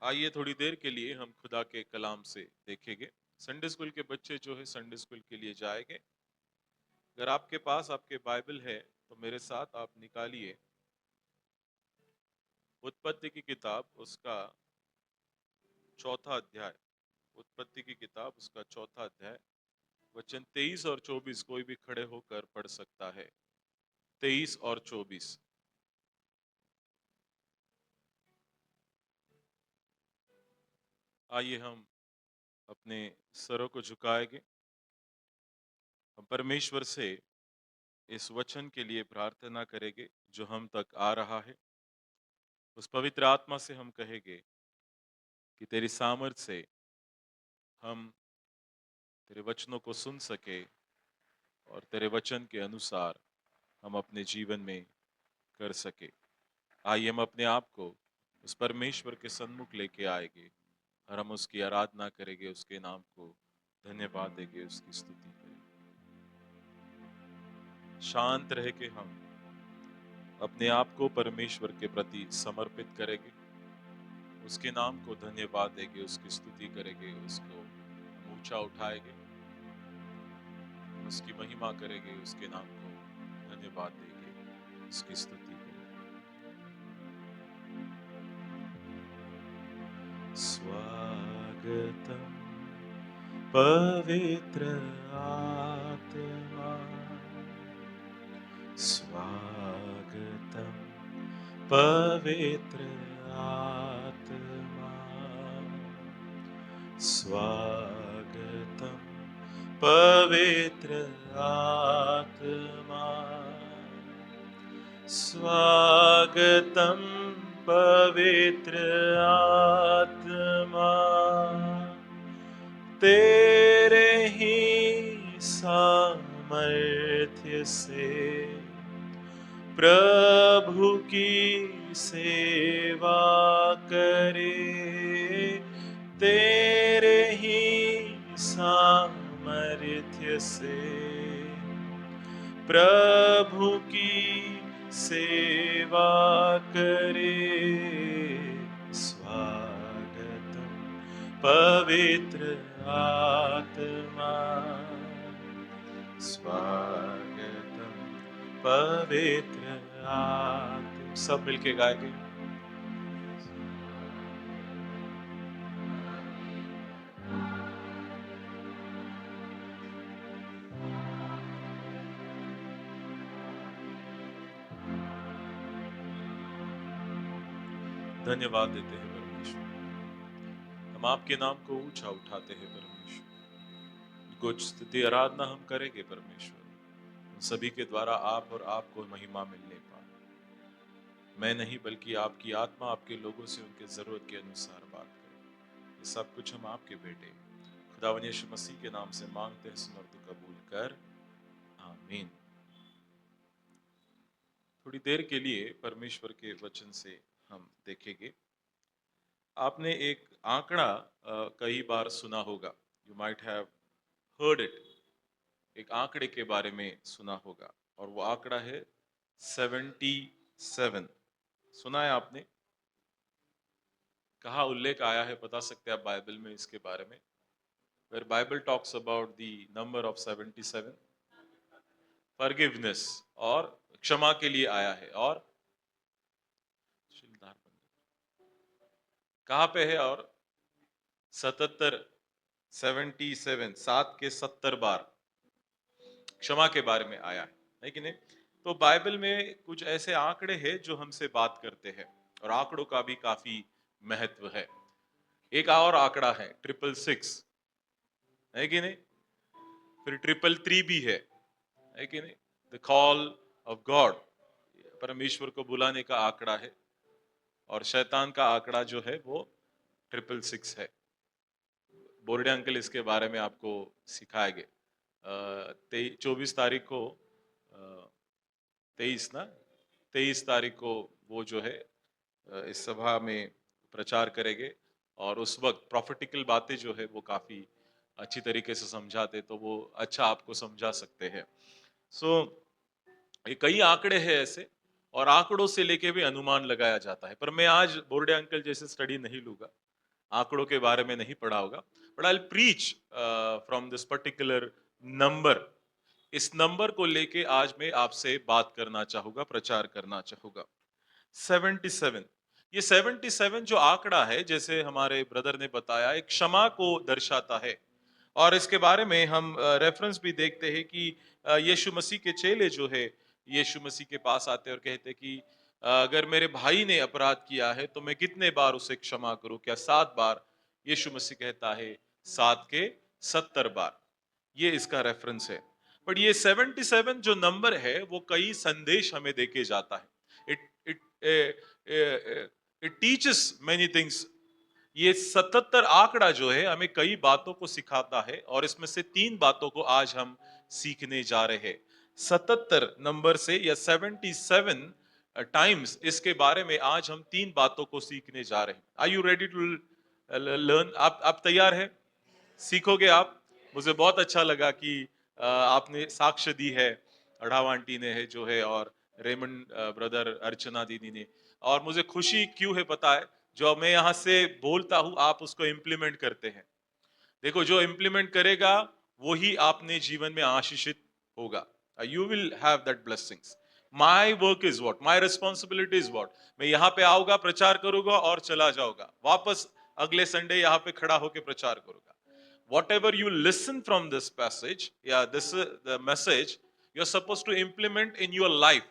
आइए थोड़ी देर के लिए हम खुदा के कलाम से देखेंगे। संडे स्कूल के बच्चे जो है संडे स्कूल के लिए जाएंगे। अगर आपके पास आपके बाइबल है तो मेरे साथ आप निकालिए उत्पत्ति की किताब उसका चौथा अध्याय। उत्पत्ति की किताब उसका चौथा अध्याय वचन 23 और 24 कोई भी खड़े होकर पढ़ सकता है। 23 और 24। आइए हम अपने सरों को झुकाएंगे। हम परमेश्वर से इस वचन के लिए प्रार्थना करेंगे जो हम तक आ रहा है। उस पवित्र आत्मा से हम कहेंगे कि तेरी सामर्थ्य से हम तेरे वचनों को सुन सके और तेरे वचन के अनुसार हम अपने जीवन में कर सके। आइए हम अपने आप को उस परमेश्वर के सन्मुख लेके आएंगे और हम उसकी आराधना करेंगे, उसके नाम को धन्यवाद देंगे, उसकी स्तुति करेंगे। शांत रह के हम अपने आप को परमेश्वर के प्रति समर्पित करेंगे, उसके नाम को धन्यवाद देंगे, उसकी स्तुति करेंगे, उसको ऊंचा उठाएंगे, उसकी महिमा करेंगे, उसके नाम को धन्यवाद देंगे, उसकी स्तुति करेंगे। स्वागतम पवित्र आत्मा, स्वागतम पवित्र आत्मा, स्वागतम पवित्र आत्मा, स्वागतम पवित्र आत्मा। तेरे ही सामर्थ्य से प्रभु की सेवा करे, तेरे ही सामर्थ्य से प्रभु की सेवा करे। स्वागतम पवित्र आत्मा, स्वागतम पवित्र आत्मा। सब मिलके गाएंगे। धन्यवाद देते हैं परमेश्वर, हम आपके नाम को ऊंचा उठाते हैं परमेश्वर। कुछ स्तुति आराधना हम करेंगे परमेश्वर, उन सभी के द्वारा आप और आपको महिमा मिलने पाए। मैं नहीं बल्कि आपकी आत्मा आपके लोगों से उनके जरूरत के अनुसार बात करे। ये सब कुछ हम आपके बेटे खुदावन यीशु मसीह के नाम से मांगते हैं, सुन और तू कबूल कर, आमीन। थोड़ी देर के लिए परमेश्वर के वचन से हम देखेंगे। आपने एक आंकड़ा कई बार सुना होगा, you might have heard it. एक आंकड़े के बारे में सुना होगा और वो आंकड़ा है 77। सुना है आपने? कहाँ उल्लेख आया है बता सकते हैं आप बाइबल में इसके बारे में? Where Bible talks about the number of 77, forgiveness, और क्षमा के लिए आया है। और कहाँ पे है? और 77, 77, 7 के 70 बार क्षमा के बारे में आया है कि नहीं? तो बाइबल में कुछ ऐसे आंकड़े हैं जो हमसे बात करते हैं और आंकड़ों का भी काफी महत्व है। एक और आंकड़ा है 666, है कि नहीं? फिर 333 भी है कि नहीं? द कॉल ऑफ गॉड, परमेश्वर को बुलाने का आंकड़ा है। और शैतान का आंकड़ा जो है वो 666 है। बोर्डे अंकल इसके बारे में आपको सिखाएंगे। 24 तारीख को 23 ना 23 तारीख को वो जो है इस सभा में प्रचार करेंगे और उस वक्त प्रॉफिटिकल बातें जो है वो काफी अच्छी तरीके से समझाते, तो वो अच्छा आपको समझा सकते हैं। सो ये कई आंकड़े हैं ऐसे, और आंकड़ों से लेके भी अनुमान लगाया जाता है। पर मैं आज बोर्डे अंकल जैसे स्टडी नहीं लूंगा, आंकड़ों के बारे में नहीं पढ़ा होगा, but I will preach from this particular number. इस नंबर को लेके आज मैं आपसे बात करना चाहूंगा, प्रचार करना चाहूंगा। 77, ये 77 जो आंकड़ा है, जैसे हमारे ब्रदर ने बताया, एक क्षमा को दर्शाता है। और इसके बारे में हम रेफरेंस भी देखते हैं कि यीशु मसीह के चेले जो है, यीशु मसीह के पास आते हैं और कहते हैं कि अगर मेरे भाई ने अपराध किया है तो मैं कितने बार उसे क्षमा करूं, क्या 7 बार? यीशु मसीह कहता है 7 के 70 बार। ये इसका रेफरेंस है। बट ये 77 जो नंबर है वो कई संदेश हमें देके जाता है। It it it teaches many things. ये 77 आंकड़ा जो है हमें कई बातों को सिखाता है, और इसमें से 3 बातों को आज हम सीखने जा रहे हैं। 77 नंबर से, या 77 टाइम्स, इसके बारे में आज हम 3 बातों को सीखने जा रहे हैं। Are you ready to learn? आप तैयार हैं? सीखोगे आप? मुझे बहुत अच्छा लगा कि आपने साक्ष्य दी है, अढ़ाव आंटी ने है जो है, और रेमंड ब्रदर, अर्चना दीदी ने। और मुझे खुशी क्यों है पता है? जो मैं यहाँ से बोलता हूँ आप उसको इम्प्लीमेंट करते हैं। देखो, जो इम्प्लीमेंट करेगा वही आपने जीवन में आशीषित होगा। You will have that blessings. My work is what, my responsibility is what. मैं यहाँ पे आऊंगा, प्रचार करूंगा और चला जाऊंगा, वापस अगले संडे यहाँ पे खड़ा होकर प्रचार करूंगा। Whatever you listen from this passage, yeah, this is the message you're supposed to implement in your life.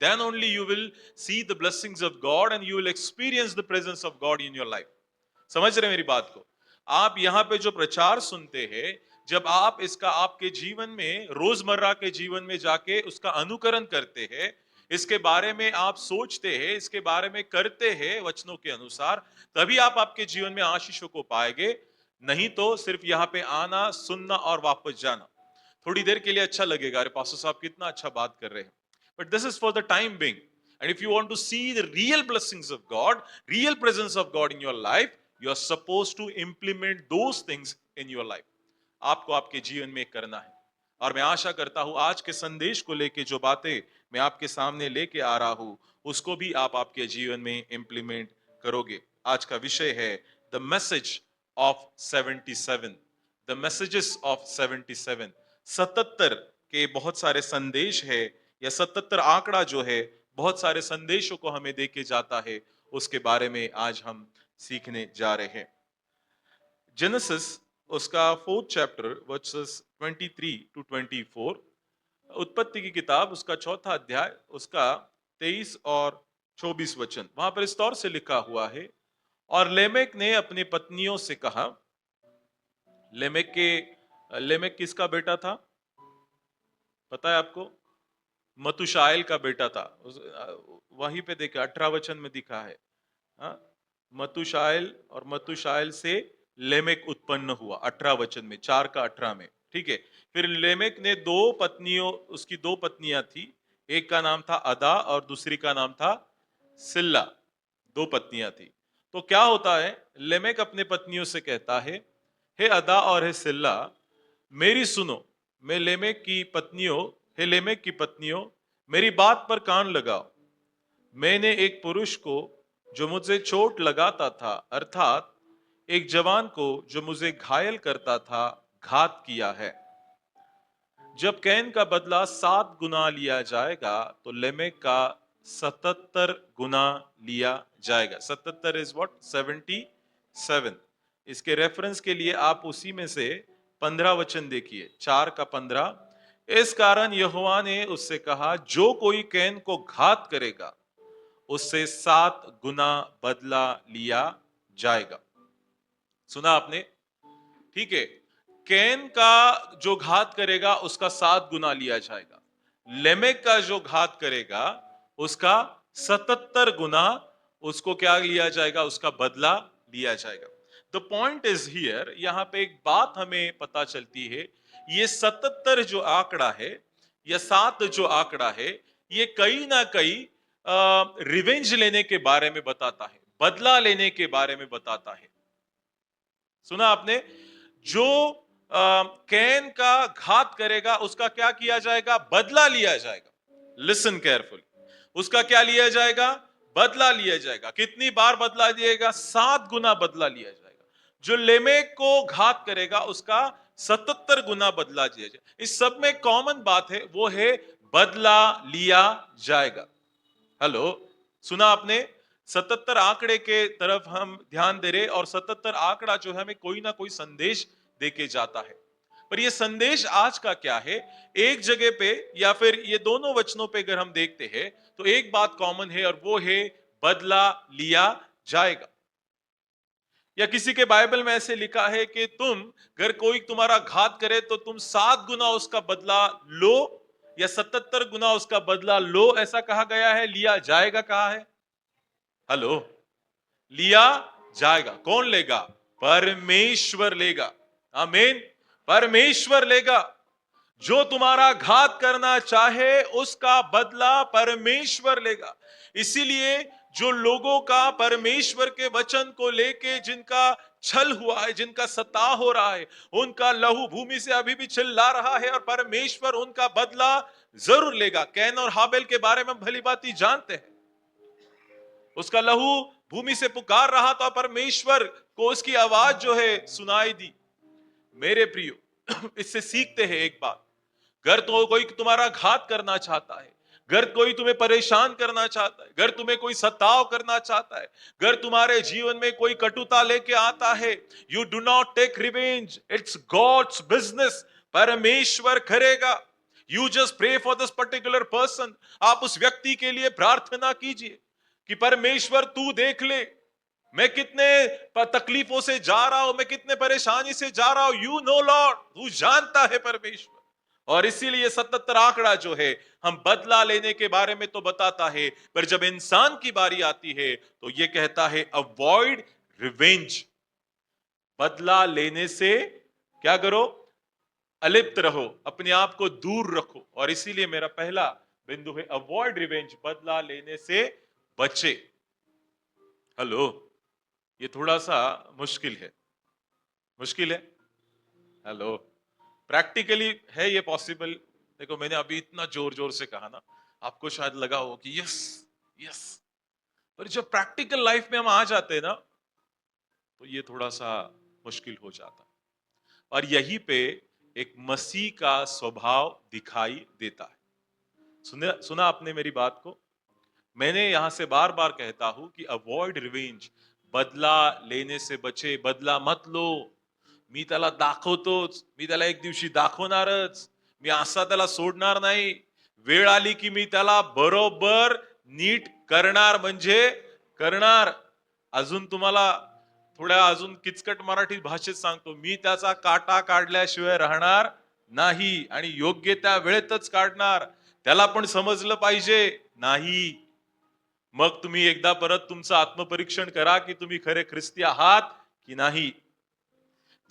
Then only you will see the blessings of God and you will experience the presence of God in your life. समझ रहे मेरी बात को? आप यहाँ पे जो प्रचार सुनते हैं, जब आप इसका आपके जीवन में, रोजमर्रा के जीवन में जाके उसका अनुकरण करते हैं, इसके बारे में आप सोचते हैं, इसके बारे में करते हैं वचनों के अनुसार, तभी आप आपके जीवन में आशीषों को पाएंगे। नहीं तो सिर्फ यहाँ पे आना, सुनना और वापस जाना, थोड़ी देर के लिए अच्छा लगेगा, अरे पास्टर साहब कितना अच्छा बात कर रहे हैं, but this is for the time being. And if you want to see the real blessings of God, real presence of God in your life, you are supposed to implement those things in your life. आपको आपके जीवन में करना है। और मैं आशा करता हूं आज के संदेश को लेके जो बातें मैं आपके सामने लेके आ रहा हूं, उसको भी आप आपके जीवन में इंप्लीमेंट करोगे। आज का विषय है the message of 77, the messages of 77। 77 के बहुत सारे संदेश है, या 77 आंकड़ा जो है बहुत सारे संदेशों को हमें देके जाता है, उसके बारे में आज हम सीखने जा रहे हैं। जेनेसिस उसका 4th चैप्टर वर्सेस 23 टू 24, उत्पत्ति की किताब उसका 4था अध्याय, उसका 23 और 24 वचन, वहां पर इस तौर से लिखा हुआ है, और लेमेक ने अपनी पत्नियों से कहा। लेमेक किसका बेटा था पता है आपको? मतुशाइल का बेटा था। वहीं पे देखा 18 वचन में दिखा है। हाँ? मतुशाइल, और मतुशाइल से लेमेक उत्पन्न हुआ 18 वचन में, 4 का 18 में। ठीक है। फिर लेमेक ने उसकी दो पत्नियां थी, एक का नाम था अदा और दूसरी का नाम था सिल्ला। दो पत्नियां थी। तो क्या होता है, लेमेक अपने पत्नियों से कहता है, हे अदा और हे सिल्ला, मेरी सुनो। मैं लेमेक की पत्नियों, हे लेमेक की पत्नियों, मेरी बात पर कान लगाओ। मैंने एक पुरुष को जो मुझे चोट लगाता था, अर्थात एक जवान को जो मुझे घायल करता था, घात किया है। जब कैन का बदला 7 गुना लिया जाएगा तो लेमेक का 77 गुना लिया जाएगा। 77 इज व्हाट? 77। इसके रेफरेंस के लिए आप उसी में से 15 वचन देखिए, 4 का 15। इस कारण यहोवा ने उससे कहा, जो कोई कैन को घात करेगा उससे 7 गुना बदला लिया जाएगा। सुना आपने? ठीक है। कैन का जो घात करेगा उसका 7 गुना लिया जाएगा। लेमेक का जो घात करेगा उसका 77 गुना उसको क्या लिया जाएगा? उसका बदला लिया जाएगा। द पॉइंट इज हियर, यहां पे एक बात हमें पता चलती है, ये 77 जो आंकड़ा है, या 7 जो आंकड़ा है, ये कहीं ना कहीं रिवेंज लेने के बारे में बताता है, बदला लेने के बारे में बताता है। सुना आपने? जो कैन का घात करेगा उसका क्या किया जाएगा? बदला लिया जाएगा। लिसन केयरफुली, उसका क्या लिया जाएगा? बदला लिया जाएगा। कितनी बार बदला लिएगा? 7 गुना बदला लिया जाएगा। जो लेमेक को घात करेगा उसका 77 गुना बदला दिया जाए। इस सब में कॉमन बात है, वो है बदला लिया जाएगा। हेलो, सुना आपने? 77 आंकड़े के तरफ हम ध्यान दे रहे, और 77 आंकड़ा जो है हमें कोई ना कोई संदेश देके जाता है। पर ये संदेश आज का क्या है? एक जगह पे या फिर ये दोनों वचनों पे अगर हम देखते हैं तो एक बात कॉमन है, और वो है बदला लिया जाएगा। या किसी के बाइबल में ऐसे लिखा है कि तुम, अगर कोई तुम्हारा घात करे तो तुम 7 गुना उसका बदला लो, या 77 गुना उसका बदला लो, ऐसा कहा गया है। लिया जाएगा कहा है? हेलो, लिया जाएगा। कौन लेगा? परमेश्वर लेगा। आमीन। परमेश्वर लेगा। जो तुम्हारा घात करना चाहे उसका बदला परमेश्वर लेगा। इसीलिए जो लोगों का परमेश्वर के वचन को लेके जिनका छल हुआ है, जिनका सताव हो रहा है, उनका लहू भूमि से अभी भी चिल्ला रहा है, और परमेश्वर उनका बदला जरूर लेगा। कैन और हाबेल के बारे में भली बात जानते हैं। उसका लहू भूमि से पुकार रहा था, परमेश्वर को उसकी आवाज जो है सुनाई दी। मेरे प्रियो, इससे सीखते हैं एक बात। अगर तो कोई तुम्हारा घात करना चाहता है, अगर कोई तुम्हें परेशान करना चाहता है, अगर तुम्हें कोई सताव करना चाहता है, अगर तुम्हारे जीवन में कोई कटुता लेके आता है, you do not take revenge, it's God's business. परमेश्वर करेगा। You just pray for this particular person. आप उस व्यक्ति के लिए प्रार्थना कीजिए कि परमेश्वर तू देख ले, मैं कितने तकलीफों से जा रहा हूं, मैं कितने परेशानी से जा रहा हूं। यू नो लॉर्ड, तू जानता है परमेश्वर। और इसीलिए 77 आंकड़ा जो है, हम बदला लेने के बारे में तो बताता है, पर जब इंसान की बारी आती है तो यह कहता है अवॉइड रिवेंज। बदला लेने से क्या करो? अलिप्त रहो, अपने आप को दूर रखो। और इसीलिए मेरा पहला बिंदु है अवॉइड रिवेंज, बदला लेने से बचे। हेलो, ये थोड़ा सा मुश्किल है। मुश्किल है। हेलो, प्रैक्टिकली है ये पॉसिबल? देखो, मैंने अभी इतना जोर जोर से कहा ना, आपको शायद लगा हो कि यस यस, पर जब प्रैक्टिकल लाइफ में हम आ जाते हैं ना, तो ये थोड़ा सा मुश्किल हो जाता है। और यहीं पे एक मसीह का स्वभाव दिखाई देता है। सुना आपने मेरी बात को? मैंने यहां से बार बार कहता हूं कि अवॉइड रिवेंज, बदला लेने से बचे। बदला मत लो। मी त्याला दाखवतोच, मी त्याला एक दिवशी दाखवणारच, मी असा त्याला सोडणार नाही, वेळ आली की मी त्याला बरोबर नीट करणार म्हणजे करणार। अजून तुम्हाला थोड्या अजून किचकट मराठी भाषेत सांगतो, मी त्याचा काटा काढल्याशिवाय राहणार नाही, आणि योग्य त्या वेळेतच काढणार। त्याला पण समजलं पाहिजे नाही। मग तुम्ही एकदा परत तुमचं आत्मपरीक्षण करा की तुम्ही खरे ख्रिस्ती आहात की नहीं।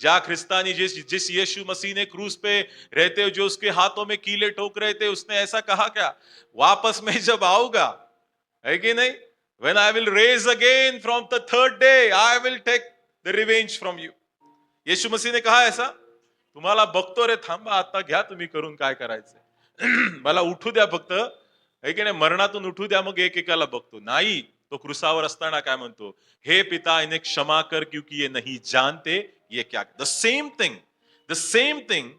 जा ख्रिस्तानी जिस यीशु मसीह ने क्रूस पे रहते हुए जो उसके हाथों में कीले ठोक रहे थे, उसने ऐसा कहा क्या? वापस मैं जब आऊंगा, है कि नहीं, when I will raise again from the third day, I will take the revenge from you। यीशु मसीह ने कहा ऐसा? तुम्हाला बघतो रे, थांबा आता, घ्या तुम्ही करून काय करायचं। मला उठू द्या फक्त, है की नाही, मरणातून उठू द्या, मग एकेकाला बघतो। नाही, तो क्रुसावर असताना काय म्हणतो? हे पिता, इन्हें क्षमा कर क्योंकि ये नहीं जानते ये क्या। The same thing, the same thing,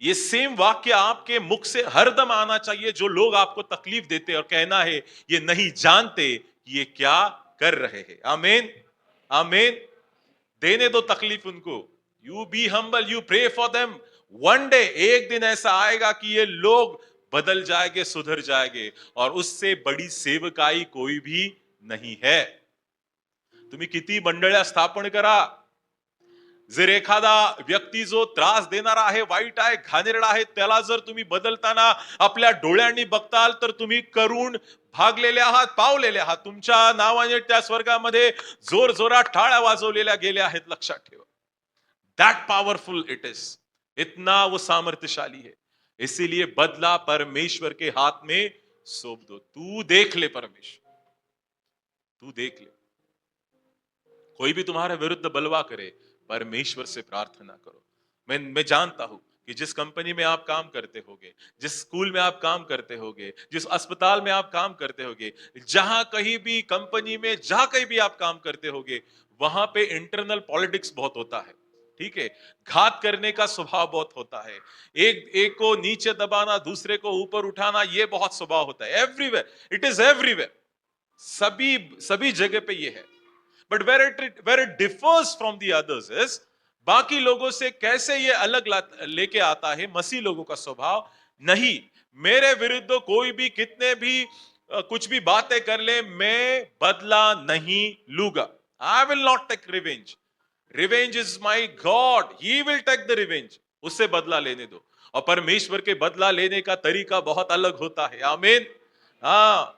ये सेम वाक्य आपके मुख से हरदम आना चाहिए। जो लोग आपको तकलीफ देते और कहना है ये नहीं जानते ये क्या कर रहे हैं। आमीन, आमीन। देने दो तकलीफ उनको। You be humble, you pray for them. One day, एक दिन ऐसा आएगा कि ये लोग बदल जाएंगे, सुधर जाएंगे, और उससे बड़ी सेवकाई कोई भी नहीं है। तुम्ही किती मंडळ्या स्थापन करा, जर एखादा व्यक्ती जो त्रास देणारा आहे, वाईट आहे, घाणेरडा आहे, त्याला जर तुम्ही बदलताना आपल्या डोळ्यांनी बघताल तर तुम्ही करून भागलेले आहात, पावलेले आहात। तुमच्या नावाने त्या स्वर्गामध्ये जोर जोरात टाळ्या वाजवलेल्या गेल्या आहेत, लक्षात ठेवा। दैट पावरफुल इट इज, इतना वो सामर्थ्यशाली है। इसीलिए बदला परमेश्वर के हाथ में सौंप दो। तू देख ले परमेश्वर, तू देख ले। कोई भी तुम्हारे विरुद्ध बलवा करे, परमेश्वर से प्रार्थना करो। मैं जानता हूं कि जिस कंपनी में आप काम करते होगे, जिस स्कूल में आप काम करते होगे, जिस अस्पताल में आप काम करते होगे, जहां कहीं भी कंपनी में, जहां कहीं भी आप काम करते होगे, वहां पे इंटरनल पॉलिटिक्स बहुत होता है, ठीक है, घात करने का स्वभाव बहुत होता है, एक एक को नीचे दबाना, दूसरे को ऊपर उठाना, ये बहुत स्वभाव होता है। एवरीवेयर, इट इज एवरीवेयर, सभी सभी जगह पे ये है। But where it differs from the others is, बाकी लोगों से कैसे ये अलग लेके आता है मसीह लोगों का स्वभाव। नहीं, मेरे विरुद्ध कोई भी कितने भी कुछ भी बातें कर ले, मैं बदला नहीं लूंगा। I will not take revenge, revenge is my God, he will take the revenge. उससे बदला लेने दो। और परमेश्वर के बदला लेने का तरीका बहुत अलग होता है। आमीन। हाँ,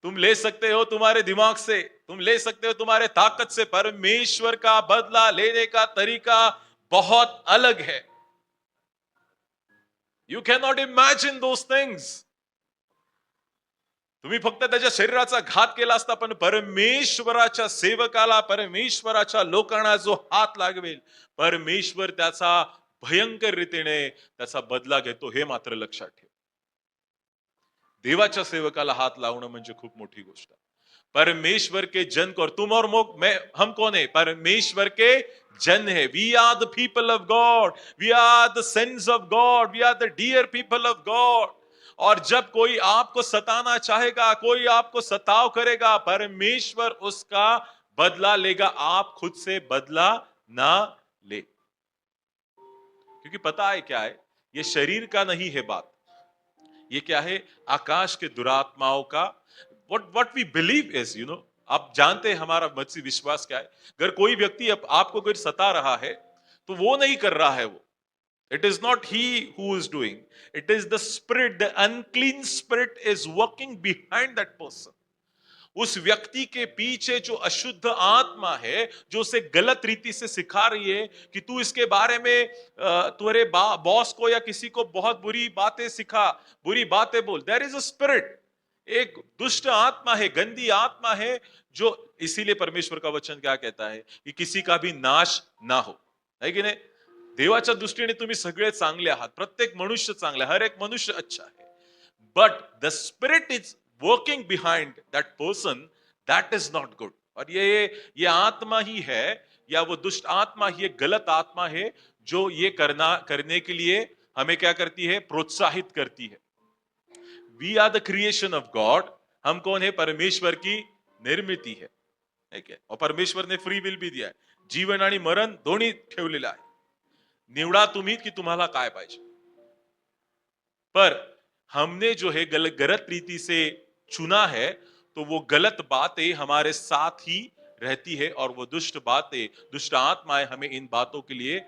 तुम ले सकते हो तुम्हारे दिमाग से, तुम ले सकते हो तुम्हारे ताकत से, परमेश्वर का बदला लेने का तरीका बहुत अलग है। You can not imagine those things. तुम्ही फक्त त्याच्या शरीराचा घात केला असता, पण परमेश्वराच्या सेवकाला, परमेश्वराच्या लोकांना जो हात लागवेल, परमेश्वर त्याचा भयंकर रीतीने त्याचा बदला घेतो, हे मात्र लक्षात ठेव। देवाच्या सेवकाला हात लावणं म्हणजे खूप मोठी गोष्ट आहे। परमेश्वर के जन को, और तुम और मैं, हम कौन है? परमेश्वर के जन है। We are the people of God, we are the sons of God, we are the dear people of God. और जब कोई आपको सताना चाहेगा, कोई आपको सताव करेगा, परमेश्वर उसका बदला लेगा। आप खुद से बदला ना ले, क्योंकि पता है क्या है, ये शरीर का नहीं है बात, ये क्या है? आकाश के दुरात्माओं का। What we believe is, you know, आप जानते हैं हमारा मसीह विश्वास क्या है। अगर कोई व्यक्ति आपको कोई सता रहा है, तो वो नहीं कर रहा है वो, it is not he who is doing, it is the spirit, the unclean spirit is working behind that person. उस व्यक्ति के पीछे जो अशुद्ध आत्मा है, जो उसे गलत रीति से सिखा रही है कि तू इसके बारे में तुम्हारे बॉस को या किसी को बहुत बुरी बातें सिखा, बुरी बातें बोल। देयर इज अ स्पिरिट, एक दुष्ट आत्मा है, गंदी आत्मा है, जो, इसीलिए परमेश्वर का वचन क्या कहता है कि किसी का भी नाश ना हो, है कि नहीं? देवाच्या दृष्टीने तुम्ही सगळे चांगले आहात, प्रत्येक मनुष्य चांगला आहे, हर एक मनुष्य अच्छा है, but the spirit is working behind that person, that is not good. और ये आत्मा ही है, या वो दुष्ट आत्मा ही एक गलत आत्मा है, जो ये करने के लिए हमें क्या करती है? प्रोत्साहित करती है। We are the creation of God, हम कौन है? परमेश्वर की निर्मिती है, ठीक है? और परमेश्वर ने फ्री विल भी दिया है, जीवन आणि मरण दोन्ही ठेवलेलं आहे। निवडा तुम्ही की तुम्हाला काय पाहिजे। पर हमने जो है गलत रीति से चुना है, तो वो गलत बातें हमारे साथ ही रहती है, और वो दुष्ट बातें, दुष्ट आत्माएं हमें इन बातों के लिए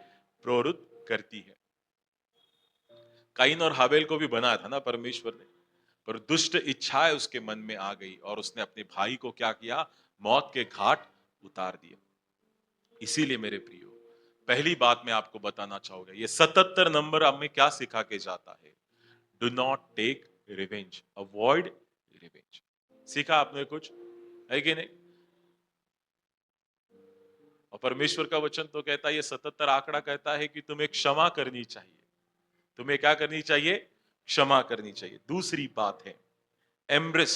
प्रवृत्त करती है। काइन और हाबेल को भी बनाया था ना परमेश्वर ने, पर दुष्ट इच्छाएं उसके मन में आ गई, और उसने अपने भाई को क्या किया? मौत के घाट उतार दिया। इसीलिए मेरे प्रियो, पहली बात मैं आपको बताना चाहूंगा, ये 77 नंबर हमें क्या सिखा के जाता है? Do not take revenge, avoid revenge. सीखा आपने कुछ, है कि नहीं? और परमेश्वर का वचन तो कहता है, ये 77 आंकड़ा कहता है कि तुम्हें क्षमा करनी चाहिए। तुम्हें क्या करनी चाहिए? क्षमा करनी चाहिए। दूसरी बात है एम्ब्रेस,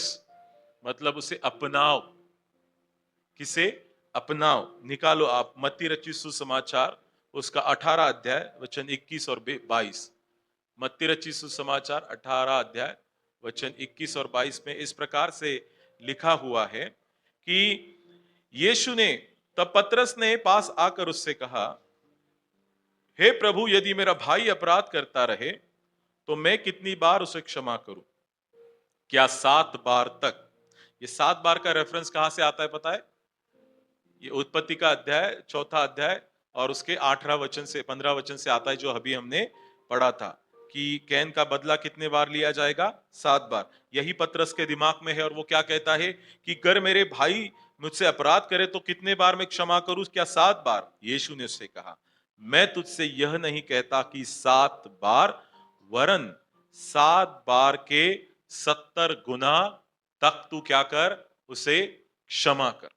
मतलब उसे अपनाओ। किसे अपनाओ? निकालो आप मत्ती रचित सुसमाचार, उसका 18 अध्याय वचन 21 और 22। मत्ती रचित सुसमाचार 18 अध्याय वचन 21 और 22 में इस प्रकार से लिखा हुआ है कि यीशु ने, तब पतरस ने पास आकर उससे कहा, हे प्रभु, यदि मेरा भाई अपराध करता रहे तो मैं कितनी बार उसे क्षमा करूं? क्या 7 बार तक? ये 7 बार का रेफरेंस कहां से आता है पता है? ये उत्पत्ति का अध्याय, चौथा अध्याय, और उसके 18 वचन से 15 वचन से आता है, जो अभी हमने पढ़ा था कि कैन का बदला कितने बार लिया जाएगा? 7 बार। यही पतरस के दिमाग में है, और वो क्या कहता है कि अगर मेरे भाई मुझसे अपराध करे तो कितने बार मैं क्षमा करूं? क्या 7 बार? यीशु ने उससे कहा, मैं तुझसे यह नहीं कहता कि 7 बार, वरन 7 बार के 70 गुना तक तू क्या कर? उसे क्षमा कर।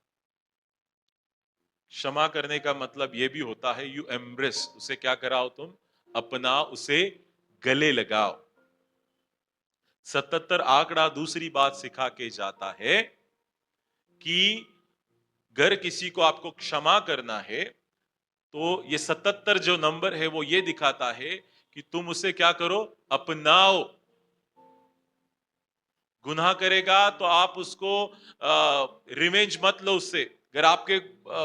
क्षमा करने का मतलब यह भी होता है यू एम्ब्रेस, उसे क्या कराओ? तुम अपना, उसे गले लगाओ। 77 आंकड़ा दूसरी बात सिखा के जाता है कि अगर किसी को आपको क्षमा करना है तो ये 77 जो नंबर है वो ये दिखाता है कि तुम उसे क्या करो, अपनाओ। गुनाह करेगा तो आप उसको रिवेंज मत लो उससे। अगर आपके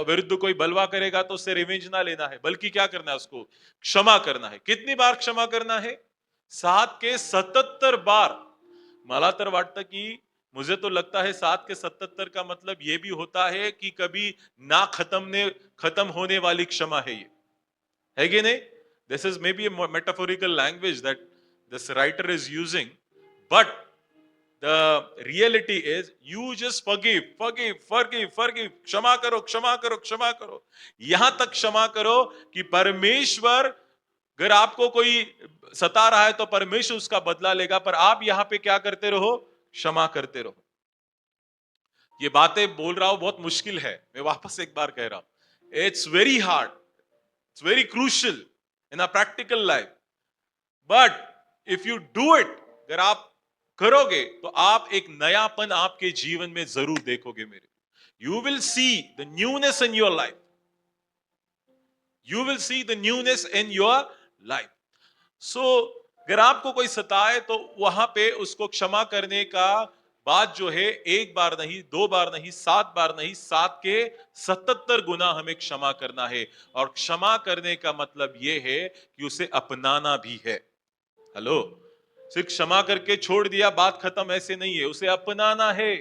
विरुद्ध कोई बलवा करेगा तो उससे रिवेंज ना लेना है, बल्कि क्या करना है, उसको क्षमा करना है। कितनी बार क्षमा करना है? 7 के 77 बार। मला तर वाटतं की, मुझे तो लगता है 7 के 77 का मतलब ये भी होता है कि कभी ना खत्म होने वाली क्षमा है कि नहीं? This is may be a metaphorical language that this writer is using, but the reality is you just forgive, क्षमा करो, क्षमा करो, क्षमा करो। यहां तक क्षमा करो कि परमेश्वर, अगर आपको कोई सता रहा है तो परमेश्वर उसका बदला लेगा, पर आप यहां पे क्या करते रहो, क्षमा करते रहो। ये बातें बोल रहा हूं, बहुत मुश्किल है, मैं वापस एक बार कह रहा हूं, it's very hard, it's very crucial in a practical life, but if you do it, अगर आप करोगे तो आप एक नयापन आपके जीवन में जरूर देखोगे मेरे। You will see the newness in your life, you will see the newness in your life. सो अगर आपको कोई सताए तो वहां पे उसको क्षमा करने का बात जो है, एक बार नहीं, दो बार नहीं, 7 बार नहीं, 7 के 77 गुना हमें क्षमा करना है। और क्षमा करने का मतलब यह है कि उसे अपनाना भी है। हेलो, सिर्फ क्षमा करके छोड़ दिया, बात खत्म, ऐसे नहीं है, उसे अपनाना है,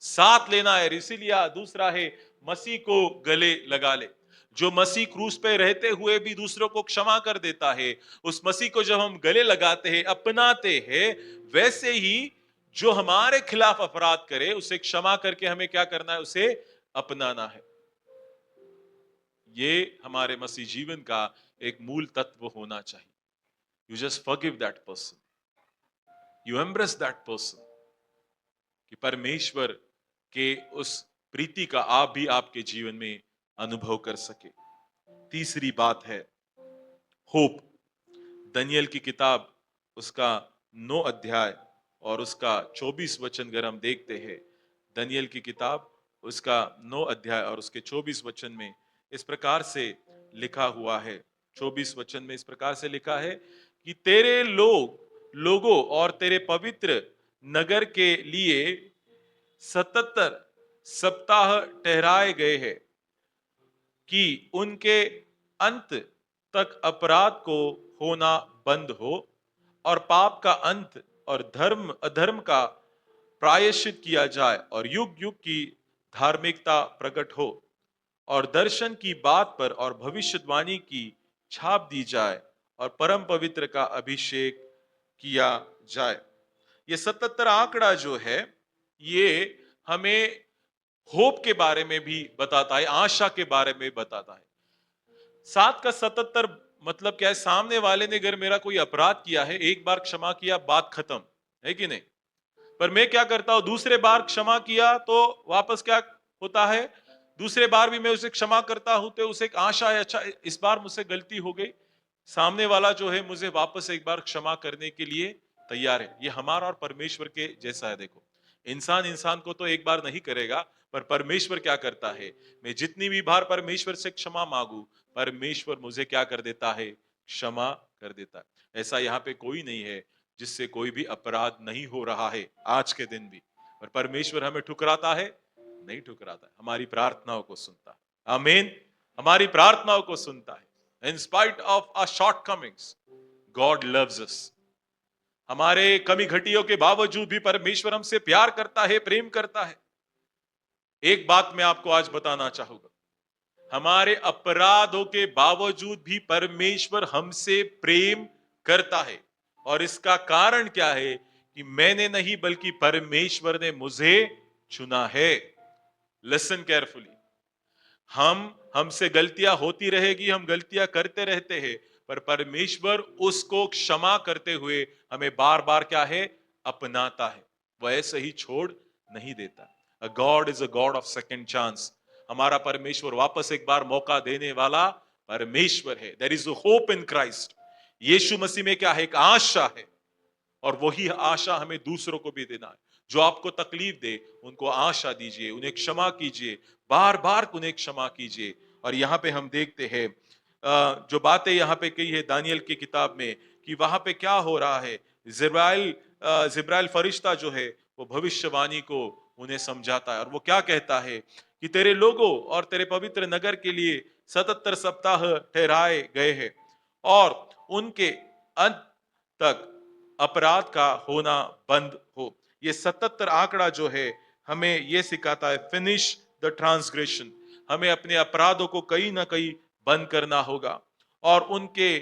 साथ लेना है। इसीलिए दूसरा है, मसीह को गले लगा ले। जो मसीह क्रूस पे रहते हुए भी दूसरों को क्षमा कर देता है, उस मसीह को जब हम गले लगाते हैं, अपनाते हैं, वैसे ही जो हमारे खिलाफ अपराध करे उसे क्षमा करके हमें क्या करना है, उसे अपनाना है। ये हमारे मसीह जीवन का एक मूल तत्व होना चाहिए। You just forgive that person, you embrace that person, कि परमेश्वर के उस प्रीति का आप भी आपके जीवन में अनुभव कर सके। तीसरी बात है होप। दानियेल की किताब, उसका 9 अध्याय और उसका 24 वचन अगर हम देखते हैं, दानियेल की किताब उसका 9 अध्याय और उसके 24 वचन में इस प्रकार से लिखा हुआ है। 24 वचन में इस प्रकार से लिखा है कि तेरे लोगों और तेरे पवित्र नगर के लिए 77 सप्ताह ठहराए गए हैं कि उनके अंत तक अपराध को होना बंद हो और पाप का अंत और अधर्म का प्रायश्चित किया जाए और युग युग की धार्मिकता प्रकट हो और दर्शन की बात पर और भविष्यवाणी की छाप दी जाए और परम पवित्र का अभिषेक किया जाए। ये 77 आंकड़ा जो है, ये हमें होप के बारे में भी बताता है, आशा के बारे में बताता है। 7 का 77 मतलब क्या है? सामने वाले ने अगर मेरा कोई अपराध किया है, एक बार क्षमा किया, बात खत्म, है कि नहीं? पर मैं क्या करता हूं, दूसरे बार क्षमा किया तो वापस क्या होता है, दूसरे बार भी मैं उसे क्षमा करता हूं तो उसे एक आशा है, अच्छा इस बार मुझसे गलती हो गई, सामने वाला जो है मुझे वापस एक बार क्षमा करने के लिए तैयार है। ये हमारा और परमेश्वर के जैसा है। देखो, इंसान इंसान को तो एक बार नहीं करेगा, पर परमेश्वर क्या करता है, मैं जितनी भी बार परमेश्वर से क्षमा मांगू, परमेश्वर मुझे क्या कर देता है, क्षमा कर देता है। ऐसा यहाँ पे कोई नहीं है जिससे कोई भी अपराध नहीं हो रहा है आज के दिन भी, पर परमेश्वर हमें ठुकराता है, नहीं ठुकराता है, हमारी प्रार्थनाओं को सुनता है। आमीन, हमारी प्रार्थनाओं को सुनता है। In spite of our shortcomings, God loves us. हमारे कमी घटियों के बावजूद भी परमेश्वर हमसे प्यार करता है, प्रेम करता है। एक बात मैं आपको आज बताना चाहूंगा, हमारे अपराधों के बावजूद भी परमेश्वर हमसे प्रेम करता है। और इसका कारण क्या है कि मैंने नहीं बल्कि परमेश्वर ने मुझे चुना है। लिसन केयरफुली, हमसे गलतियां होती रहेगी, हम गलतियां करते रहते हैं, पर परमेश्वर उसको क्षमा करते हुए हमें बार बार क्या है, अपनाता है, वह ऐसे ही छोड़ नहीं देता। A god is a god of second chance. हमारा परमेश्वर वापस एक बार मौका देने वाला परमेश्वर है। There is a hope in Christ. यीशु मसीह में क्या है, एक आशा है, और वही आशा हमें दूसरों को भी देना है। जो आपको तकलीफ दे उनको आशा दीजिए, उन्हें क्षमा कीजिए, बार बार उन्हें क्षमा कीजिए। और यहाँ पे हम देखते हैं जो बातें यहाँ पे कही है दानियल की किताब में कि वहां पे क्या हो रहा है। जिब्राइल फरिश्ता जो है वो भविष्यवाणी को उन्हें समझाता है और वो क्या कहता है कि तेरे लोगों और तेरे पवित्र नगर के लिए 77 सप्ताह ठहराए गए हैं और उनके अंत तक अपराध का होना बंद हो। ये 77 आंकड़ा जो है हमें ये सिखाता है फिनिश द ट्रांसग्रेशन। हमें अपने अपराधों को कहीं ना कहीं बंद करना होगा और उनके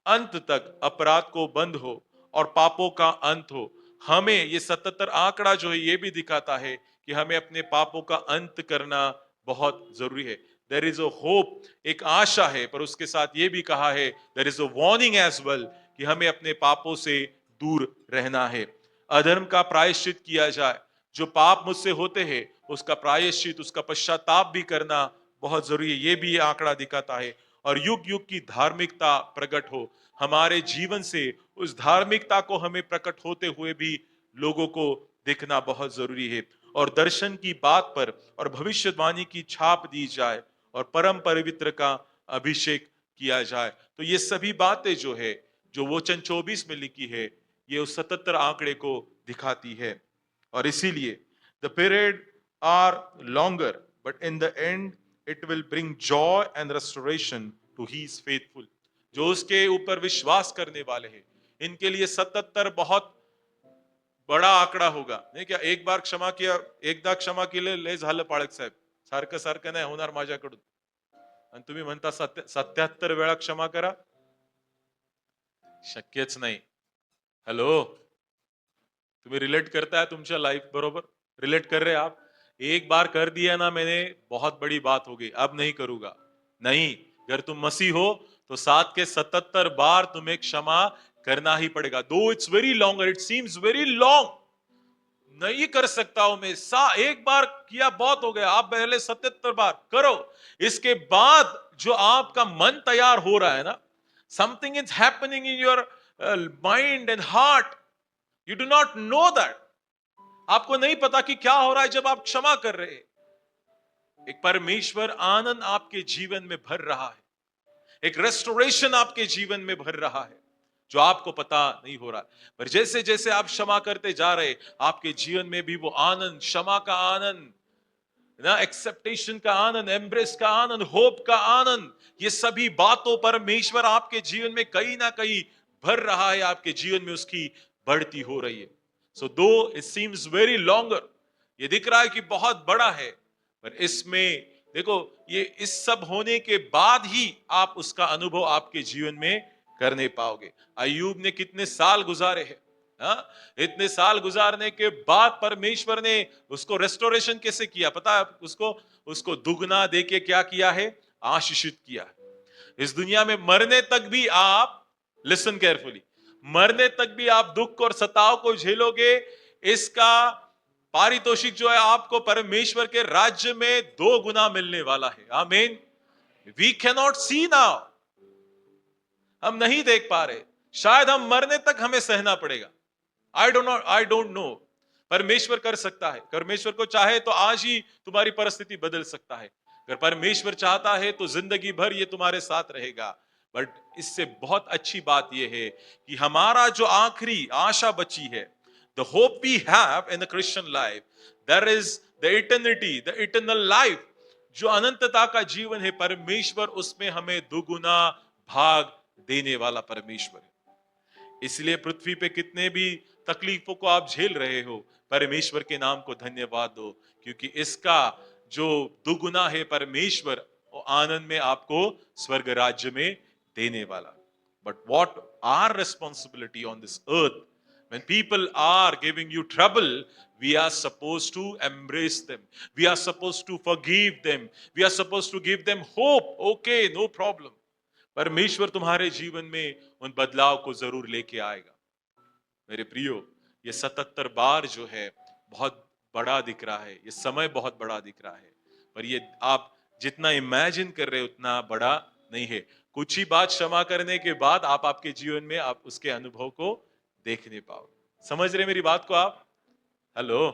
अंत तक अपराध को बंद हो और पापों का अंत हो। हमें ये 77 आंकड़ा जो है ये भी दिखाता है कि हमें अपने पापों का अंत करना बहुत जरूरी है। देयर इज अ होप, एक आशा है, पर उसके साथ ये भी कहा है there is a warning as well कि हमें अपने पापों से दूर रहना है। अधर्म का प्रायश्चित किया जाए, जो पाप मुझसे होते हैं उसका प्रायश्चित, उसका पश्चाताप भी करना बहुत जरूरी है, ये भी ये आंकड़ा दिखाता है। और युग युग की धार्मिकता प्रकट हो हमारे जीवन से, उस धार्मिकता को हमें प्रकट होते हुए भी लोगों को देखना बहुत जरूरी है। और दर्शन की बात पर और भविष्यवाणी की छाप दी जाए और परम पवित्र का अभिषेक किया जाए। तो ये सभी बातें जो है जो वचन 24 में लिखी है ये उस 77 आंकड़े को दिखाती है। और इसीलिए the period are longer but in the end it will bring joy and restoration to he is faithful. जो उसके ऊपर विश्वास करने वाले हैं इनके लिए 77 बहुत बड़ा आंकड़ा होगा। नाही क्या एक बार क्षमा किया, एकदा क्षमा केले लय झालं पाळक साहेब, सारखं सारखं नाही होणार माझ्याकडून। आणि तुम्ही म्हणता 77 वेळा क्षमा करा, शक्यच नाही। हॅलो, तुम्ही रिलेट करताय तुमच्या लाइफ बरोबर? रिलेट कर रहे हैं आप? एक बार कर दिया ना मैंने, बहुत बड़ी बात हो गई, अब नहीं करूंगा। नहीं, अगर तुम मसीह हो तो 7 के 77 बार तुम्हें क्षमा करना ही पड़ेगा। दो it's very longer, it seems very long, नहीं कर सकता हूं मैं, एक बार किया बहुत हो गया, आप पहले 77 बार करो। इसके बाद जो आपका मन तैयार हो रहा है ना, something is happening in your mind and heart, you do not know that. आपको नहीं पता कि क्या हो रहा है जब आप क्षमा कर रहे हैं। एक परमेश्वर आनंद आपके जीवन में भर रहा है, एक रेस्टोरेशन आपके जीवन में भर रहा है जो आपको पता नहीं हो रहा है। पर जैसे जैसे आप क्षमा करते जा रहे आपके जीवन में भी वो आनंद, क्षमा का आनंद ना, एक्सेप्टेशन का आनंद, एम्ब्रेस का आनंद, होप का आनंद, ये सभी बातों परमेश्वर आपके जीवन में कहीं ना कहीं भर रहा है, आपके जीवन में उसकी बढ़ती हो रही है। सो दो इट सीम्स वेरी लॉन्गर, ये दिख रहा है कि बहुत बड़ा है, पर इसमें देखो ये इस सब होने के बाद ही आप उसका अनुभव आपके जीवन में करने पाओगे। अय्यूब ने कितने साल गुजारे हैं, हाँ? इतने साल गुजारने के बाद परमेश्वर ने उसको रेस्टोरेशन कैसे किया पता है? उसको उसको दुगना देके क्या किया है? आशीषित किया है। इस दुनिया में मरने तक भी आप, लिसन केयरफुली, मरने तक भी आप दुख और सताव को झेलोगे। इसका पारितोषिक जो है आपको परमेश्वर के राज्य में 2 गुना मिलने वाला है। आमीन। We can not see now, हम नहीं देख पा रहे, शायद हम मरने तक हमें सहना पड़ेगा। आई डोंट नो, परमेश्वर कर सकता है। परमेश्वर को चाहे तो आज ही तुम्हारी परिस्थिति बदल सकता है। अगर परमेश्वर चाहता है तो जिंदगी भर ये तुम्हारे साथ रहेगा। बट इससे बहुत अच्छी बात यह है कि हमारा जो आखिरी आशा बची है, the hope we have in the Christian life, there is the eternity, the eternal life, जो अनंतता का जीवन है, परमेश्वर उसमें हमें दुगुना भाग देने वाला परमेश्वर है। इसलिए पृथ्वी पे कितने भी तकलीफों को आप झेल रहे हो, परमेश्वर के नाम को धन्यवाद दो, क्योंकि इसका जो दुगुना है परमेश्वर वो आनंद में आपको स्वर्ग राज्य में देने वाला। But what are responsibility on this earth, when people are giving you trouble, we are supposed to embrace them, we are supposed to forgive them, we are supposed to give them hope. Okay, no problem, परमेश्वर तुम्हारे जीवन में उन बदलाव को जरूर लेके आएगा। मेरे प्रियो, ये 77 बार जो है बहुत बड़ा दिख रहा है, ये समय बहुत बड़ा दिख रहा है, पर ये आप जितना इमेजिन कर रहे हो उतना बड़ा नहीं है। कुछ ही बात क्षमा करने के बाद आप आपके जीवन में आप उसके अनुभव को देखने पाओ। समझ रहे मेरी बात को आप? हॅलो,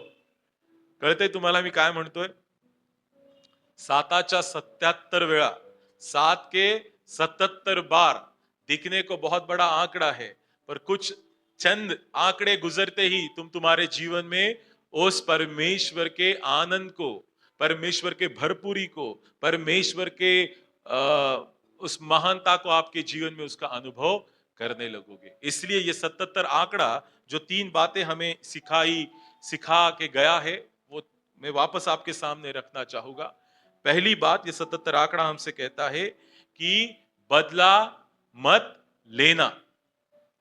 कळतंय तुम्हाला मी काय म्हणतोय? 7 वेळा, 7 के 77 बार दिखने को बहुत बड़ा आंकड़ा है, पर कुछ चंद आंकड़े गुजरते ही तुम्हारे जीवन में उस परमेश्वर के आनंद को, परमेश्वर के भरपूरी को, परमेश्वर के उस महानता को आपके जीवन में उसका अनुभव करने लगोगे। इसलिए ये 77 आंकड़ा जो 3 बातें हमें सिखा के गया है, वो मैं वापस आपके सामने रखना चाहूंगा। पहली बात, ये 77 आंकड़ा हमसे कहता है कि बदला मत लेना।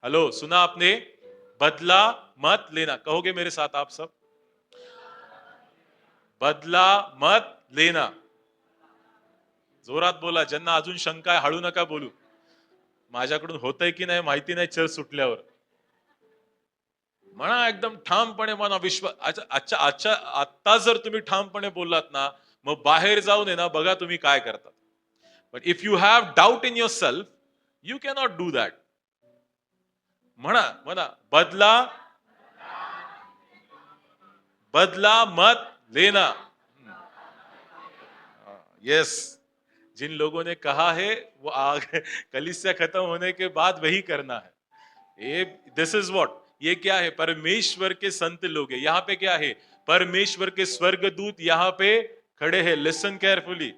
हेलो, सुना आपने? बदला मत लेना। कहोगे मेरे साथ आप सब? बदला मत लेना। जोरात बोला. ज्यांना अजून शंका आहे हळू नका बोलू. माझ्याकडून होतंय की नाही माहिती नाही चर्च सुटल्यावर. म्हणा एकदम ठामपणे म्हणा. विश्वास आत्ता जर तुम्ही ठामपणे बोललात ना, मग बाहेर जाऊन आहे ना, बघा तुम्ही काय करतात. But if you have doubt in your self, you cannot do that. म्हणा म्हणा, बदला मत लेना. यस, जिन लोगों ने कहा है वो कलीसिया खत्म होने के बाद वही करना है. ये दिस इज व्हाट, ये क्या है? परमेश्वर के संत लोग है. यहाँ पे क्या है? परमेश्वर के स्वर्गदूत यहाँ पे खडे हैं. Listen carefully.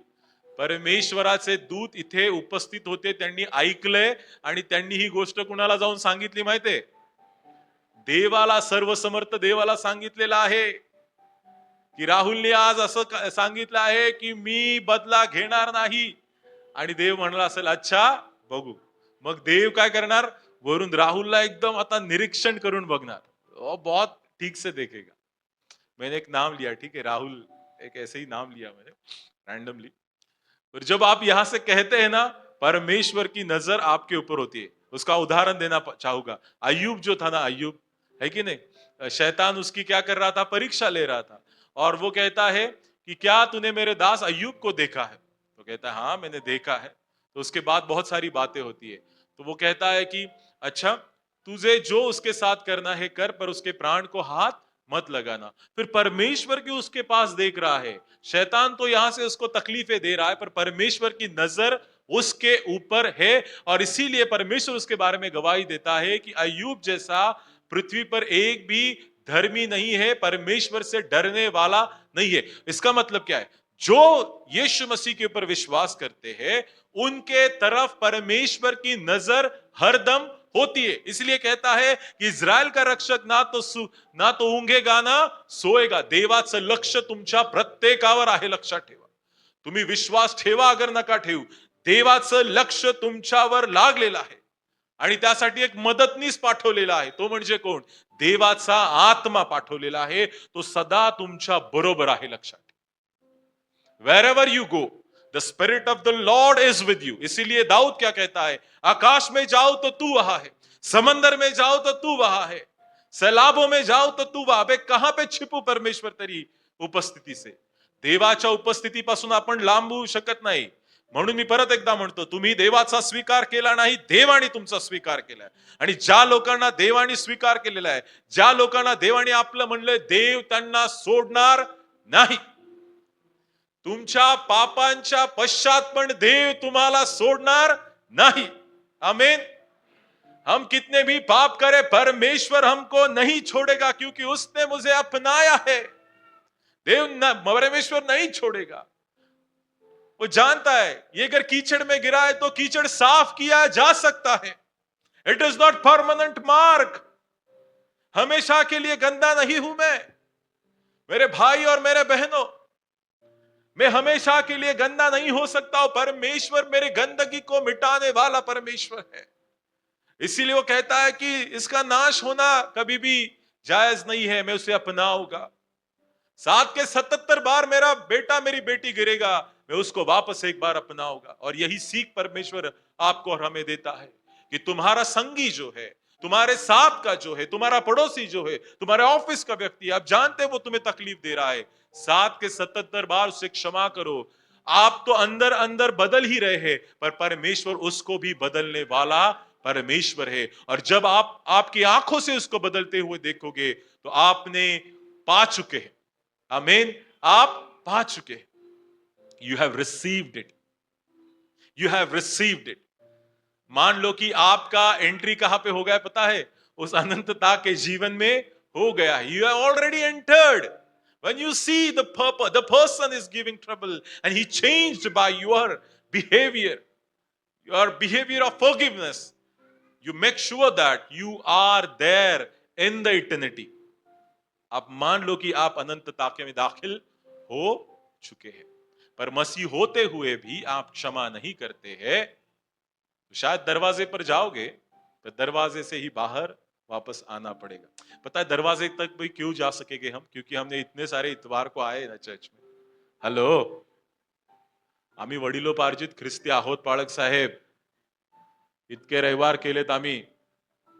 परमेश्वराचे दूत इथे उपस्थित होते. त्यांनी ऐकलंय आणि त्यांनी ही गोष्ट कुणाला जाऊन सांगितली माहितीये? देवाला, सर्वसमर्थ देवाला सांगितलेलं आहे की राहुलने आज असं सांगितलं आहे की मी बदला घेणार नाही. आणि देव म्हणला असेल अच्छा बघू. मग देव काय करणार? वरून राहुलला एकदम आता निरीक्षण करून बघणार. बहुत ठीक से देखेगा. मैंने एक नाम लिया, ठीक है, राहुल, एक ऐसे ही नाम लिया मैंने रैंडमली. और जब आप यहां से कहते हैं ना, परमेश्वर की नजर आपके ऊपर होती है. उसका उदाहरण देना चाहूंगा. अय्यूब जो था ना, अय्यूब है कि नहीं, शैतान उसकी क्या कर रहा था? परीक्षा ले रहा था. और वो कहता है कि क्या तूने मेरे दास अय्यूब को देखा है? तो कहता है हाँ मैंने देखा है. तो उसके बाद बहुत सारी बातें होती है. तो वो कहता है कि अच्छा, तुझे जो उसके साथ करना है कर, पर उसके प्राण को हाथ मत लगाना. फिर परमेश्वर क्यों उसके पास देख रहा है? शैतान तो यहां से उसको तकलीफें दे रहा है, पर परमेश्वर की नजर उसके ऊपर है. और इसीलिए परमेश्वर उसके बारे में गवाही देता है कि अय्यूब जैसा पृथ्वी पर एक भी धर्मी नहीं है, परमेश्वर से डरने वाला नहीं है. इसका मतलब क्या है? जो यीशु मसीह के ऊपर विश्वास करते हैं उनके तरफ परमेश्वर की नजर हरदम होती है. इसलिए कहता है कि इस्रायल का रक्षक ना तो ऊंघेगा ना सोएगा. देवाचं लक्ष तुमच्या प्रत्येकावर आहे, लक्षात ठेवा. तुम्ही विश्वास ठेवा अगर नका ठेवू, देवाचं लक्ष तुमच्यावर लागलेलं आहे. आणि त्यासाठी एक मदतनीस पाठवलेला आहे. तो म्हणजे कोण? देवाचा आत्मा पाठवलेला आहे. तो सदा तुमच्या बरोबर आहे, लक्षात ठेवा. Wherever you go, the spirit of the Lord is with you. इसीलिए दाऊद क्या कहता है? आकाश में जाओ तो तू वहां है, समंदर में जाओ तो तू वहां है, सैलाबों में जाओ तो तू वहां. बे कहां पे छिपू परमेश्वर तरी उपस्थिती से? देवाच्या उपस्थितीपासून आपण लांब होऊ शकत नाही. म्हणून मी परत एकदा म्हणतो, तुम्ही देवाचा स्वीकार केला नाही, देवाने तुमचा स्वीकार केलाय. आणि ज्या लोकांना देवाने स्वीकार केलेला आहे, ज्या लोकांना देवाने आपलं म्हणलंय, देव त्यांना सोडणार नाही. तुमच्या पापांच्या पश्चात पण देव तुम्हाला सोडणार नहीं. आमीन. हम कितने भी पाप करें, परमेश्वर हमको नहीं छोड़ेगा, क्योंकि उसने मुझे अपनाया है. परमेश्वर नहीं छोड़ेगा. वो जानता है ये अगर कीचड़ में गिरा है तो कीचड़ साफ किया जा सकता है. It is not permanent mark. हमेशा के लिए गंदा नहीं हूं मैं, मेरे भाई और मेरे बहनों. मैं हमेशा के लिए गंदा नहीं हो सकता हूं. परमेश्वर मेरे गंदगी को मिटाने वाला परमेश्वर है. इसीलिए वो कहता है कि इसका नाश होना कभी भी जायज नहीं है, मैं उसे अपनाऊंगा. 7 के 77 बार मेरा बेटा मेरी बेटी गिरेगा, मैं उसको वापस एक बार अपनाऊंगा. और यही सीख परमेश्वर आपको और हमें देता है कि तुम्हारा संगी जो है, तुम्हारे साथ का जो है, तुम्हारा पड़ोसी जो है, तुम्हारे ऑफिस का व्यक्ति, आप जानते वो तुम्हें तकलीफ दे रहा है, 7 के 77 बार उसे क्षमा करो. आप तो अंदर अंदर बदल ही रहे हैं, पर परमेश्वर उसको भी बदलने वाला परमेश्वर है. और जब आप आपकी आंखों से उसको बदलते हुए देखोगे तो आपने पा चुके हैं। आमीन, आप पा चुके हैं। You have received it, you have received it. मान लो कि आपका एंट्री कहां पे हो गया पता है? उस अनंतता के जीवन में हो गया। You have already entered. When you see the purpose, the person is giving trouble and he changed by behavior, your behavior of forgiveness, you make sure that you are there in the eternity. आप मान लो कि आप अनंतता के में दाखिल हो चुके हैं, पर मसीह होते हुए भी आप क्षमा नहीं करते हैं, तो शायद दरवाजे पर जाओगे तो दरवाजे से ही बाहर वापस आना पड़ेगा। पता है दरवाजे तक भी क्यों जा सकेंगे हम? क्योंकि हमने इतने सारे इतवार को आए ना चर्च में। हॅलो, आम्ही वडिलोपार्जित ख्रिस्ती आहोत बाळक साहेब, इतके रविवार केलेत आम्ही।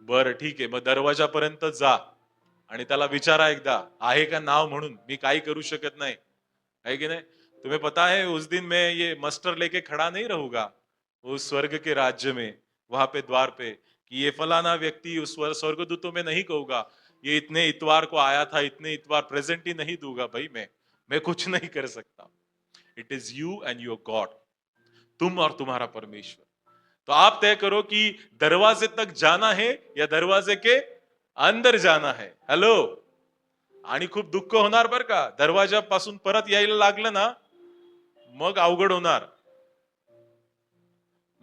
बरं ठीक आहे, मग दरवाजापर्यंत जा आणि त्याला विचारा एकदा आहे का नाव म्हणून, मी काही करू शकत नहीं, है कि नहीं? तुम्हें पता है उस दिन मैं ये मस्टर लेके खड़ा नहीं रहूंगा उस स्वर्ग के राज्य में, वहां पे द्वार पे, कि ये फलाना व्यक्ति उस स्वर्गदूतों में नहीं कहूंगा ये इतने इतवार को आया था, इतने इतवार प्रेजेंट ही नहीं दूंगा भाई, मैं कुछ नहीं कर सकता। It is you and your God, तुम और तुम्हारा परमेश्वर। तो आप तय करो कि दरवाजे तक जाना है या दरवाजे के अंदर जाना है। हॅलो, आणि खूप दुःख होणार बर का, दरवाजापासून परत यायला लागलं ना मग अवघड होणार।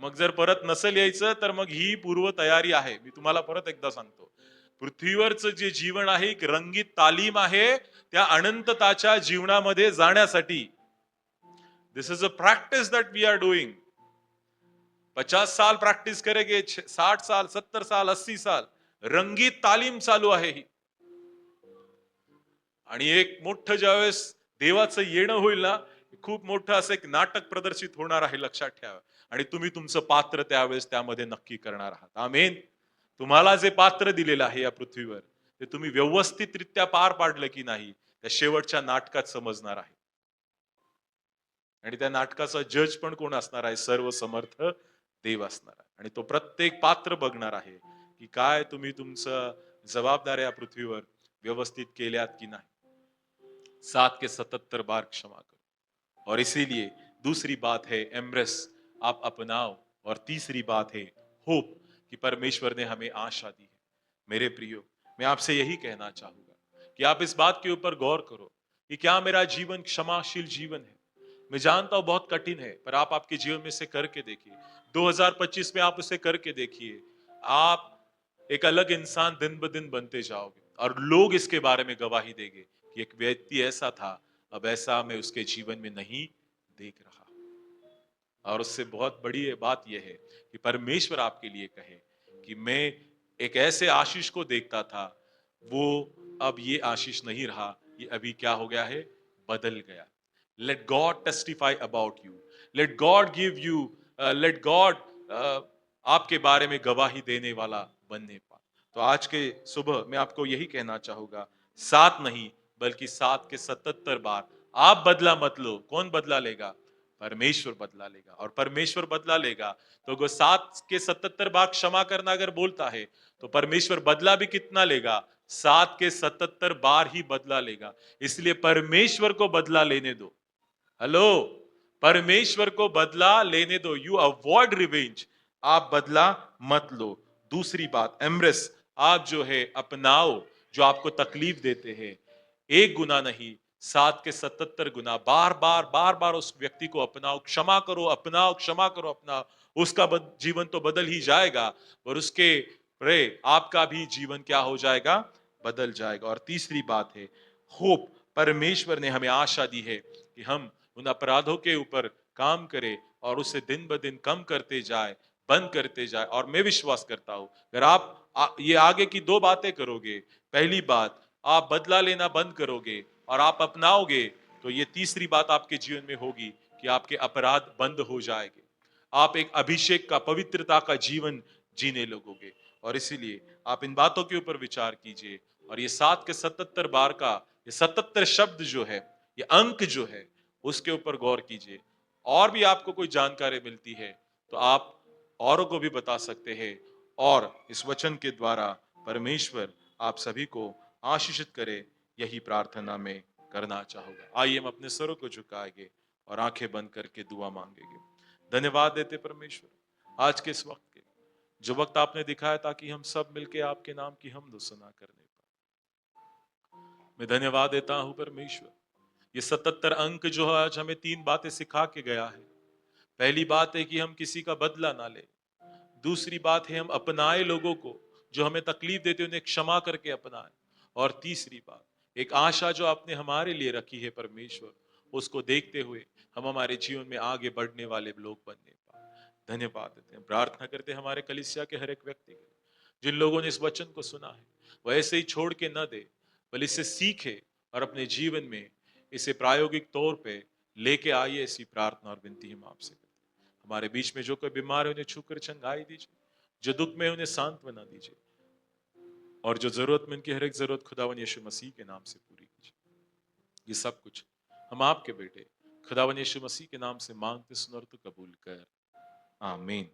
मग जर परत नसेल यायचं तर मग ही पूर्व तयारी आहे। मी तुम्हाला परत एकदा सांगतो, पृथ्वीवरचं जे जीवन आहे एक रंगीत तालीम आहे त्या अनंतताच्या जीवनामध्ये जाण्यासाठी। This is a practice that we are doing. 50 साल प्रैक्टिस करेंगे, 60 साल, 70 साल, 80 साल, रंगीत तालीम चालू आहे ही। आणि एक मोठं ज्यावेळेस देवाचं येणं होईल ना, खूप मोठं असं एक नाटक प्रदर्शित होणार आहे, लक्षात ठेवा। आणि तुम्ही तुमचं पात्र त्यावेळेस त्यामध्ये नक्की करणार आहात। आमेन। तुम्हाला जे पात्र दिलेलं आहे या पृथ्वीवर ते तुम्ही व्यवस्थितरित्या पार पाडलं की नाही त्या शेवटच्या नाटकात समजणार आहे। आणि त्या नाटकाचा जज पण कोण असणार आहे? सर्व समर्थ देव असणार आहे। आणि तो प्रत्येक पात्र बघणार आहे की काय तुम्ही तुमचं जबाबदाऱ्या या पृथ्वीवर व्यवस्थित केल्यात की नाही। 7 के 77 बार क्षमा करो। और इसीलिए दूसरी बात है एम्ब्रेस, आप अपनाओ। और तीसरी बात है होप, कि परमेश्वर ने हमें आशा दी है। मेरे प्रियो, मैं आपसे यही कहना चाहूंगा कि आप इस बात के ऊपर गौर करो कि क्या मेरा जीवन क्षमाशील जीवन है। मैं जानता हूं बहुत कठिन है, पर आप आपके जीवन में से करके देखिए। 2025 में आप उसे करके देखिए, आप एक अलग इंसान दिन ब दिन बनते जाओगे और लोग इसके बारे में गवाही देंगे कि एक व्यक्ति ऐसा था, अब ऐसा मैं उसके जीवन में नहीं देख रहा। और उससे बहुत बड़ी बात यह है कि परमेश्वर आपके लिए कहे कि मैं एक ऐसे आशीष को देखता था, वो अब ये आशीष नहीं रहा, ये अभी क्या हो गया है? बदल गया। Let God testify about you, let God give you, let God आपके बारे में गवाही देने वाला बनने पाए। तो आज के सुबह मैं आपको यही कहना चाहूंगा, 7 नहीं बल्कि 7 के 77 बार आप बदला मत लो। कौन बदला लेगा? परमेश्वर बदला लेगा। और परमेश्वर बदला लेगा तो वो 7 के 77 बार क्षमा करना अगर बोलता है तो परमेश्वर बदला भी कितना लेगा? 7 के 77 बार ही बदला लेगा। इसलिए परमेश्वर को बदला लेने दो। हेलो, परमेश्वर को बदला लेने दो। यू अवॉइड रिवेंज, आप बदला मत लो। दूसरी बात एम्ब्रेस, आप जो है अपनाओ जो आपको तकलीफ देते हैं। एक गुना नहीं, 7 के 77 गुना बार बार बार बार उस व्यक्ति को अपनाओ, क्षमा करो, अपनाओ, क्षमा करो, अपनाओ। उसका जीवन तो बदल ही जाएगा और उसके प्रे आपका भी जीवन क्या हो जाएगा? बदल जाएगा। और तीसरी बात है होप, परमेश्वर ने हमें आशा दी है कि हम उन अपराधों के ऊपर काम करें और उसे दिन ब दिन कम करते जाए, बंद करते जाए। और मैं विश्वास करता हूं अगर आप ये आगे की 2 बातें करोगे, पहली बात आप बदला लेना बंद करोगे और आप अपनाओगे, तो ये तीसरी बात आपके जीवन में होगी कि आपके अपराध बंद हो जाएंगे। आप एक अभिषेक का, पवित्रता का जीवन जीने लगोगे। और इसीलिए आप इन बातों के ऊपर विचार कीजिए और ये 7 के 77 बार का ये 77 शब्द जो है, ये अंक जो है, उसके ऊपर गौर कीजिए। और भी आपको कोई जानकारी मिलती है तो आप औरों को भी बता सकते हैं। और इस वचन के द्वारा परमेश्वर आप सभी को आशीषित करे। यही प्रार्थना में करना चाहूंगा। आइए हम अपने सरों को झुकाएंगे और आंखें बंद करके दुआ मांगेंगे। धन्यवाद देते परमेश्वर आज के इस वक्त के, जो वक्त आपने दिखाया ताकि हम सब मिलके आपके नाम की हमदो सना करने पाए। मैं धन्यवाद देता हूं परमेश्वर, ये 77 अंक जो आज हमें 3 बातें सिखा के गया है। पहली बात है कि हम किसी का बदला ना ले। दूसरी बात है हम अपनाए लोगों को जो हमें तकलीफ देते उन्हें क्षमा करके अपनाए। और तीसरी बात, एक आशा जो आपने हमारे लिए रखी है परमेश्वर, उसको देखते हुए हम हमारे जीवन में आगे बढ़ने वाले लोग बनने पाए। धन्यवाद देते हैं, प्रार्थना करते हैं हमारे कलीसिया के हर एक व्यक्ति के लिए, जिन लोगों ने इस वचन को सुना है वह ऐसे ही छोड़ के न दे, बल्कि इससे सीखे और अपने जीवन में इसे प्रायोगिक तौर पे लेके आइए। ऐसी प्रार्थना और विनती हम आपसे करते हैं। हमारे बीच में जो कोई बीमार है उन्हें छूकर चंगाई दीजिए, जो दुख में है उन्हें सांत्वना दीजिए, और जो जरूरत में उनकी हर एक जरूरत खुदावन यीशु मसीह के नाम से पूरी कीजिए। ये सब कुछ हम आपके बेटे खुदावन यीशु मसीह के नाम से मांगते सुन और तो कबूल कर, आमीन।